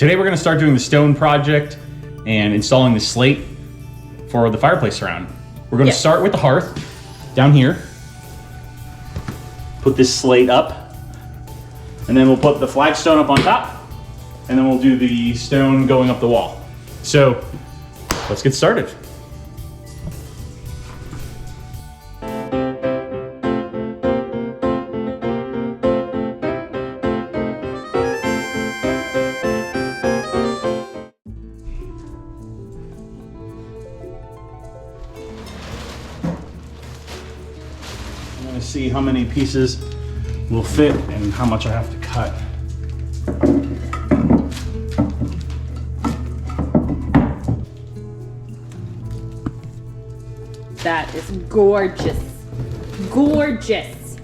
Today we're going to start doing the stone project and installing the slate for the fireplace surround. We're going to start with the hearth down here. Put this slate up, and then we'll put the flagstone up on top, and then we'll do the stone going up the wall. So let's get started. I'm going to see how many pieces will fit and how much I have to cut. That is gorgeous. Gorgeous.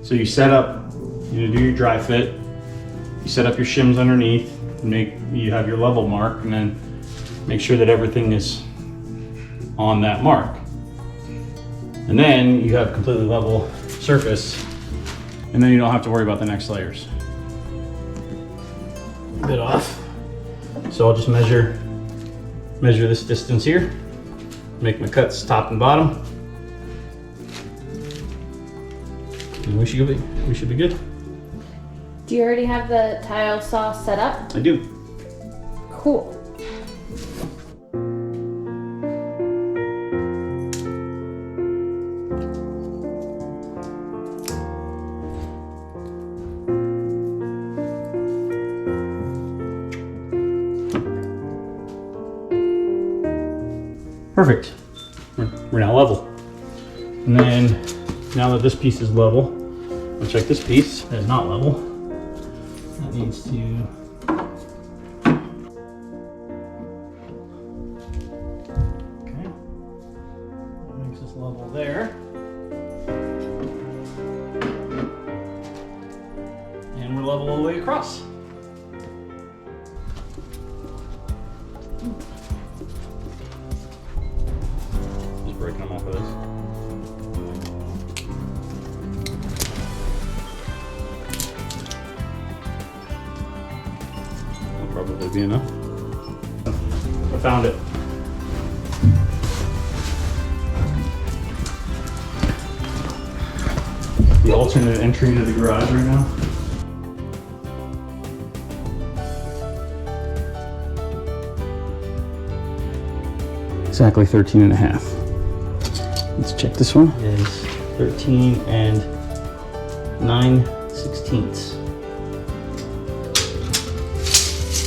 So you set up, you do your dry fit, you set up your shims underneath, you have your level mark, and then make sure that everything is on that mark. And then you have completely level surface, and then you don't have to worry about the next layers. A bit off. So I'll just measure this distance here, make my cuts top and bottom, and we should be good. Do you already have the tile saw set up? I do. Cool. Perfect. We're now level. And then, now that this piece is level, we'll check this piece that is not level. That needs to... Okay. That makes us level there. And we're level all the way across. Breaking them off of this. That'll probably be enough. I found it. The alternate entry to the garage right now. Exactly 13 and a half. Let's check this one. It is 13 and 9/16.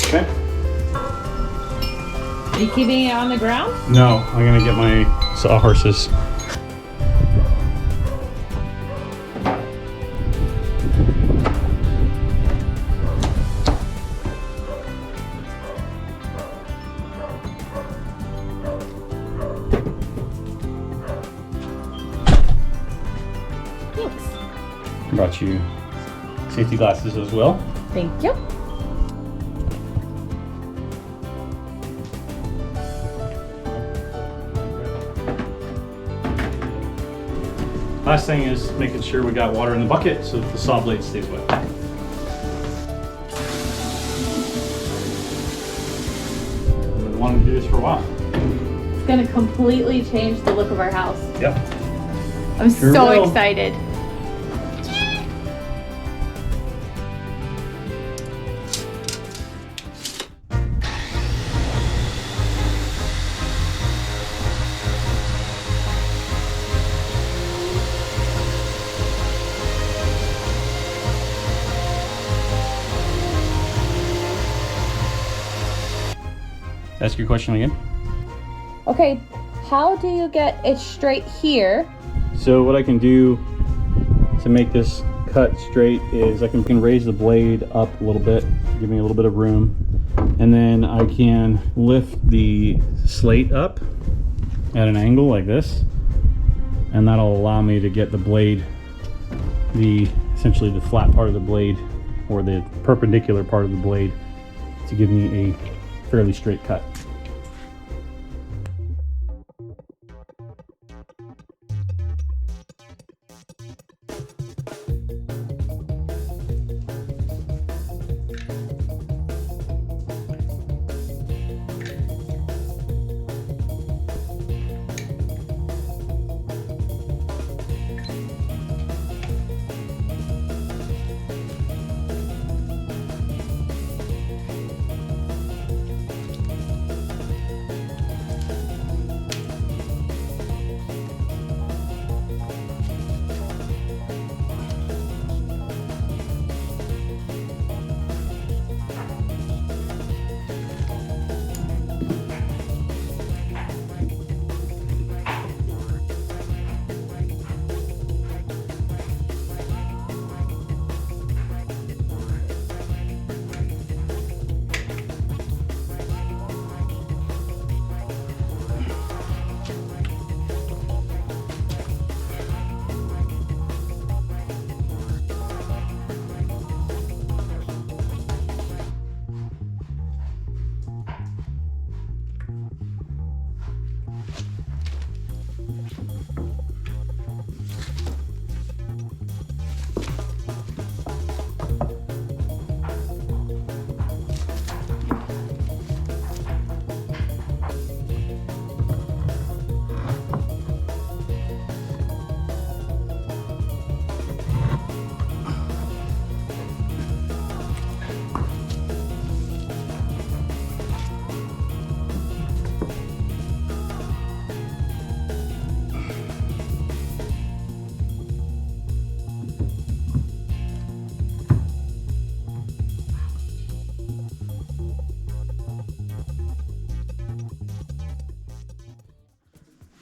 Okay. Are you keeping it on the ground? No, I'm gonna get my sawhorses. Brought you safety glasses as well. Thank you. Last thing is making sure we got water in the bucket so that the saw blade stays wet. I've been wanting to do this for a while. It's gonna completely change the look of our house. Yep. I'm Sure so will. excited. Ask your question again. Okay, how do you get it straight here? So what I can do to make this cut straight is I can raise the blade up a little bit, give me a little bit of room, and then I can lift the slate up at an angle like this, and that'll allow me to get the blade, essentially the flat part of the blade or the perpendicular part of the blade, to give me a fairly straight cut.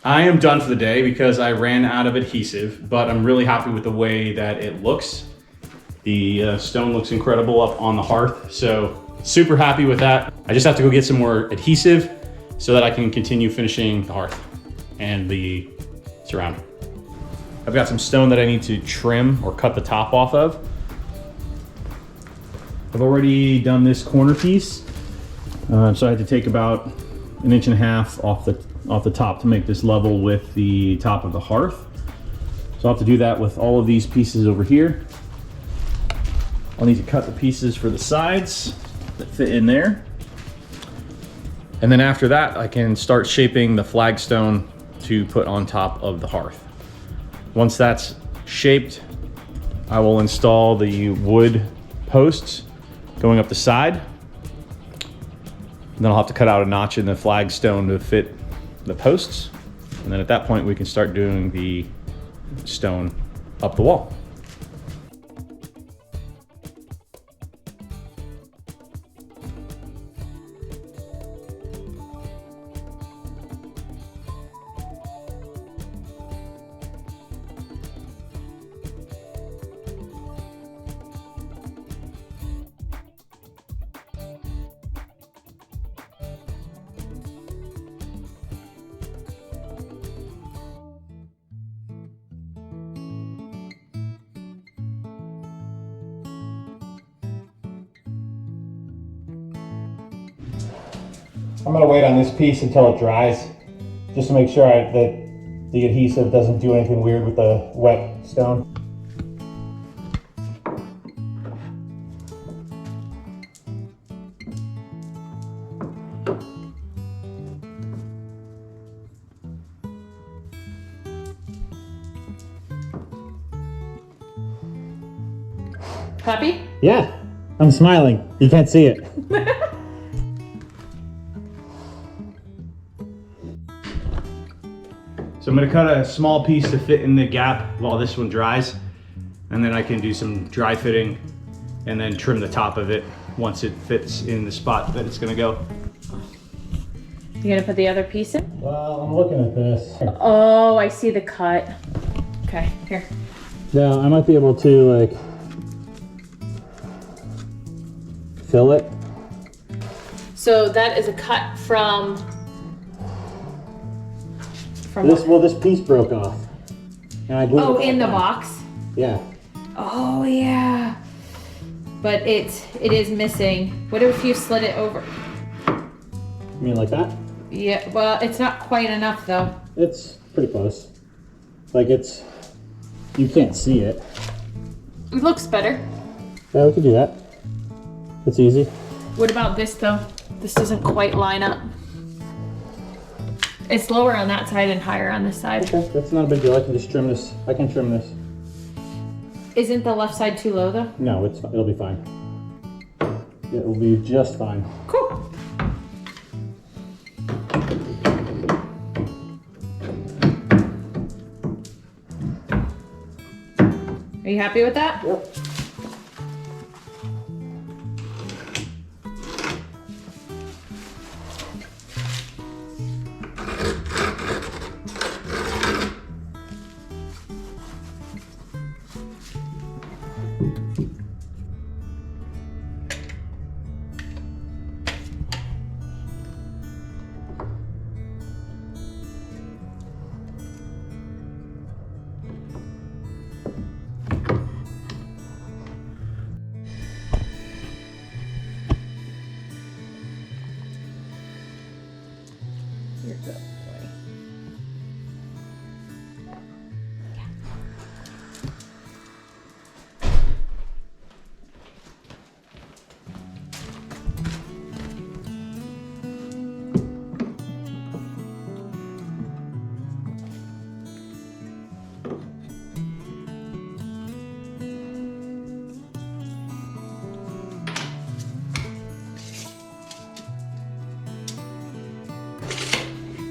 I am done for the day because I ran out of adhesive, but I'm really happy with the way that it looks. The stone looks incredible up on the hearth, so super happy with that. I just have to go get some more adhesive so that I can continue finishing the hearth and the surround. I've got some stone that I need to trim or cut the top off of. I've already done this corner piece, so I had to take about 1.5 inches off the top to make this level with the top of the hearth. So I'll have to do that with all of these pieces over here. I'll need to cut the pieces for the sides that fit in there. And then after that, I can start shaping the flagstone to put on top of the hearth. Once that's shaped, I will install the wood posts going up the side. And then I'll have to cut out a notch in the flagstone to fit the posts. And then at that point, we can start doing the stone up the wall. I'm gonna wait on this piece until it dries, just to make sure that the adhesive doesn't do anything weird with the wet stone. Happy? Yeah, I'm smiling. You can't see it. So I'm gonna cut a small piece to fit in the gap while this one dries. And then I can do some dry fitting and then trim the top of it once it fits in the spot that it's gonna go. You gonna put the other piece in? Well, I'm looking at this. Oh, I see the cut. Okay, here. Now, I might be able to, like, fill it. So that is a cut from This piece broke off. And I glued it in the back. box. Yeah. Oh yeah. But it is missing. What if you slid it over? You mean like that? Yeah, well, it's not quite enough though. It's pretty close. Like you can't see it. It looks better. Yeah, we could do that. It's easy. What about this though? This doesn't quite line up. It's lower on that side and higher on this side. Okay, that's not a big deal. I can just trim this. I can trim this. Isn't the left side too low though? No, it'll be fine. It will be just fine. Cool. Are you happy with that? Yep. You're good, boy.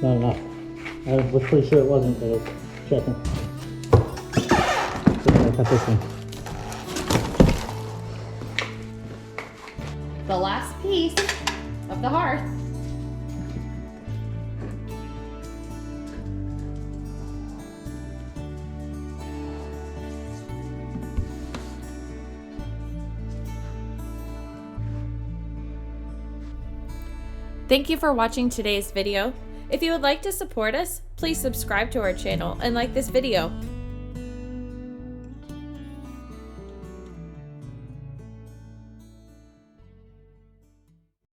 Not enough. I was pretty sure it wasn't, but I was checking. So I'm gonna cut this one. The last piece of the hearth. Thank you for watching today's video. If you would like to support us, please subscribe to our channel and like this video.